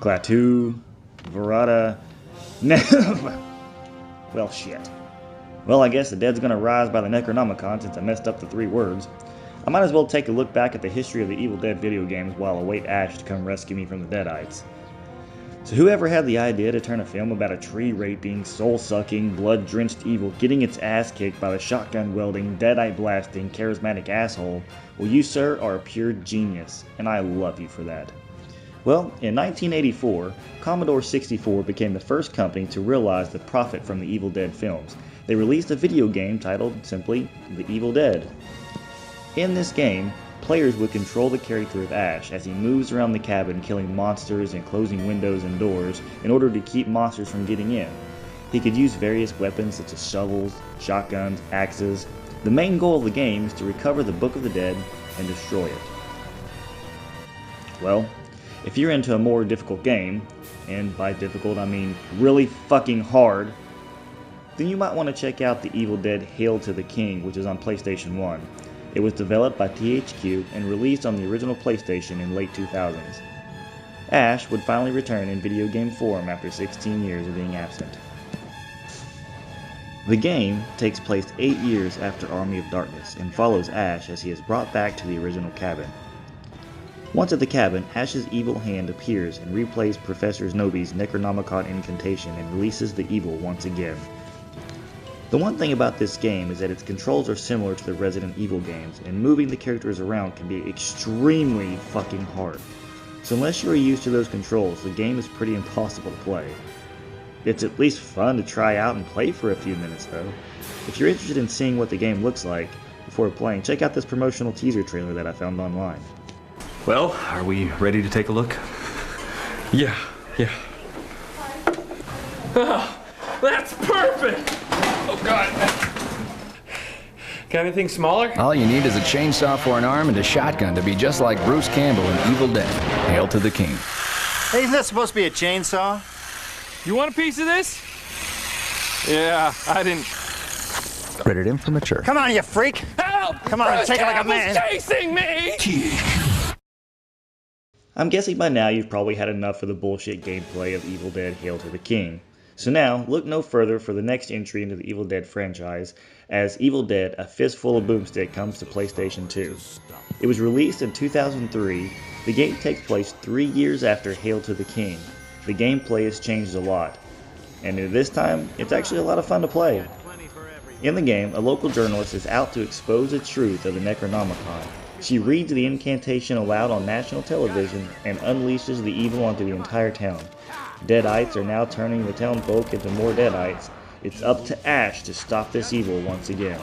Klaatu, Verada, well, shit. Well, I guess the dead's gonna rise by the Necronomicon since I messed up the 3 words. I might as well take a look back at the history of the Evil Dead video games while I await Ash to come rescue me from the Deadites. So whoever had the idea to turn a film about a tree-raping, soul-sucking, blood-drenched evil getting its ass kicked by the shotgun-wielding, deadite-blasting, charismatic asshole, well, you, sir, are a pure genius, and I love you for that. Well, in 1984, Commodore 64 became the first company to realize the profit from the Evil Dead films. They released a video game titled, simply, The Evil Dead. In this game, players would control the character of Ash as he moves around the cabin killing monsters and closing windows and doors in order to keep monsters from getting in. He could use various weapons such as shovels, shotguns, axes. The main goal of the game is to recover the Book of the Dead and destroy it. Well, if you're into a more difficult game, and by difficult I mean really fucking hard, then you might want to check out The Evil Dead Hail to the King, which is on PlayStation 1. It was developed by THQ and released on the original PlayStation in late 2000s. Ash would finally return in video game form after 16 years of being absent. The game takes place 8 years after Army of Darkness and follows Ash as he is brought back to the original cabin. Once at the cabin, Ash's evil hand appears and replays Professor Znobby's Necronomicon incantation and releases the evil once again. The one thing about this game is that its controls are similar to the Resident Evil games, and moving the characters around can be extremely fucking hard. So unless you are used to those controls, the game is pretty impossible to play. It's at least fun to try out and play for a few minutes though. If you're interested in seeing what the game looks like before playing, check out this promotional teaser trailer that I found online. Well, are we ready to take a look? Yeah. Oh, that's perfect! Oh god. Got anything smaller? All you need is a chainsaw for an arm and a shotgun to be just like Bruce Campbell in Evil Dead. Hail to the King. Hey, isn't that supposed to be a chainsaw? You want a piece of this? Yeah, I didn't. Rated M for mature. Come on, you freak! Help! Come on, Bruce take it like a Campbell's man. chasing me! I'm guessing by now you've probably had enough of the bullshit gameplay of Evil Dead Hail to the King. So now, look no further for the next entry into the Evil Dead franchise, as Evil Dead, A Fistful of Boomstick comes to PlayStation 2. It was released in 2003. The game takes place 3 years after Hail to the King. The gameplay has changed a lot, and this time, it's actually a lot of fun to play. In the game, a local journalist is out to expose the truth of the Necronomicon. She reads the incantation aloud on national television and unleashes the evil onto the entire town. Deadites are now turning the town folk into more Deadites. It's up to Ash to stop this evil once again.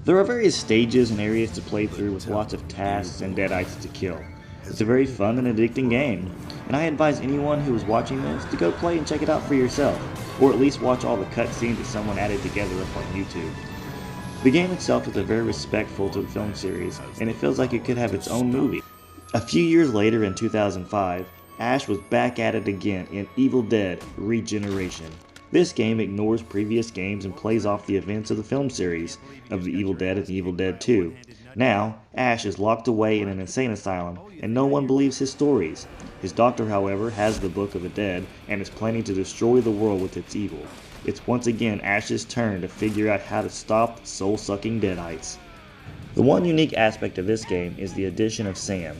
There are various stages and areas to play through with lots of tasks and Deadites to kill. It's a very fun and addicting game, and I advise anyone who is watching this to go play and check it out for yourself, or at least watch all the cutscenes that someone added together up on YouTube. The game itself is very respectful to the film series, and it feels like it could have its own movie. A few years later in 2005, Ash was back at it again in Evil Dead Regeneration. This game ignores previous games and plays off the events of the film series of The Evil Dead and The Evil Dead 2. Now, Ash is locked away in an insane asylum, and no one believes his stories. His doctor, however, has the Book of the Dead and is planning to destroy the world with its evil. It's once again Ash's turn to figure out how to stop the soul-sucking Deadites. The one unique aspect of this game is the addition of Sam.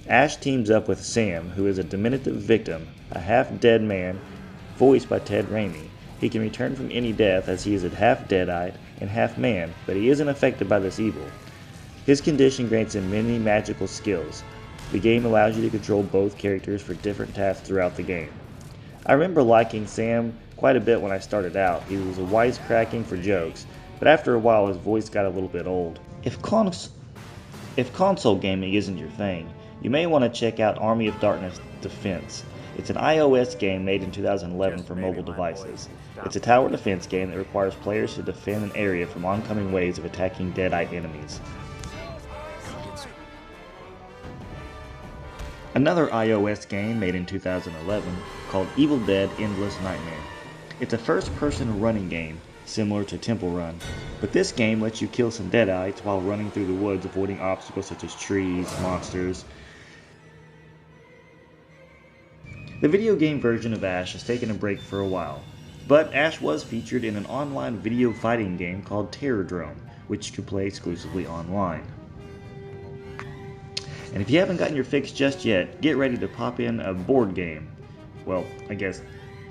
Ash teams up with Sam, who is a diminutive victim, a half-dead man, voiced by Ted Raimi. He can return from any death as he is a half-deadite and half-man, but he isn't affected by this evil. His condition grants him many magical skills. The game allows you to control both characters for different tasks throughout the game. I remember liking Sam quite a bit when I started out. He was wisecracking for jokes, but after a while his voice got a little bit old. If console gaming isn't your thing, you may want to check out Army of Darkness Defense. It's an iOS game made in 2011 for mobile devices. It's a tower defense game that requires players to defend an area from oncoming waves of attacking Deadite enemies. Another iOS game made in 2011 called Evil Dead Endless Nightmare. It's a first-person running game, similar to Temple Run, but this game lets you kill some Deadites while running through the woods avoiding obstacles such as trees, monsters, The video game version of Ash has taken a break for a while, but Ash was featured in an online video fighting game called Terrordrome, which you can play exclusively online. And if you haven't gotten your fix just yet, get ready to pop in a board game. Well, I guess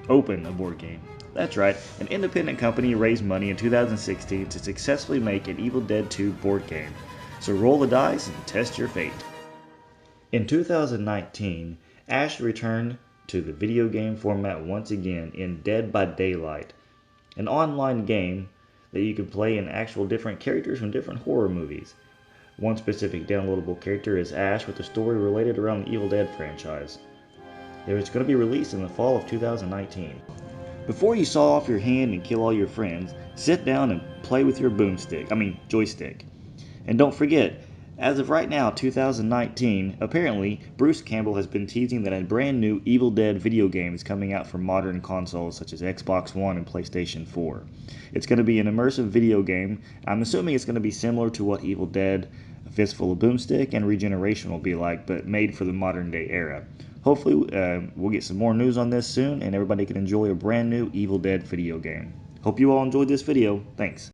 open a board game. That's right, an independent company raised money in 2016 to successfully make an Evil Dead 2 board game. So roll the dice and test your fate. In 2019, Ash returned to the video game format once again in Dead by Daylight, an online game that you can play in actual different characters from different horror movies. One specific downloadable character is Ash with a story related around the Evil Dead franchise. It was going to be released in the fall of 2019. Before you saw off your hand and kill all your friends, sit down and play with your joystick. And don't forget, as of right now, 2019, apparently, Bruce Campbell has been teasing that a brand new Evil Dead video game is coming out for modern consoles such as Xbox One and PlayStation 4. It's going to be an immersive video game. I'm assuming it's going to be similar to what Evil Dead, Fistful of Boomstick, and Regeneration will be like, but made for the modern day era. Hopefully, we'll get some more news on this soon, and everybody can enjoy a brand new Evil Dead video game. Hope you all enjoyed this video. Thanks.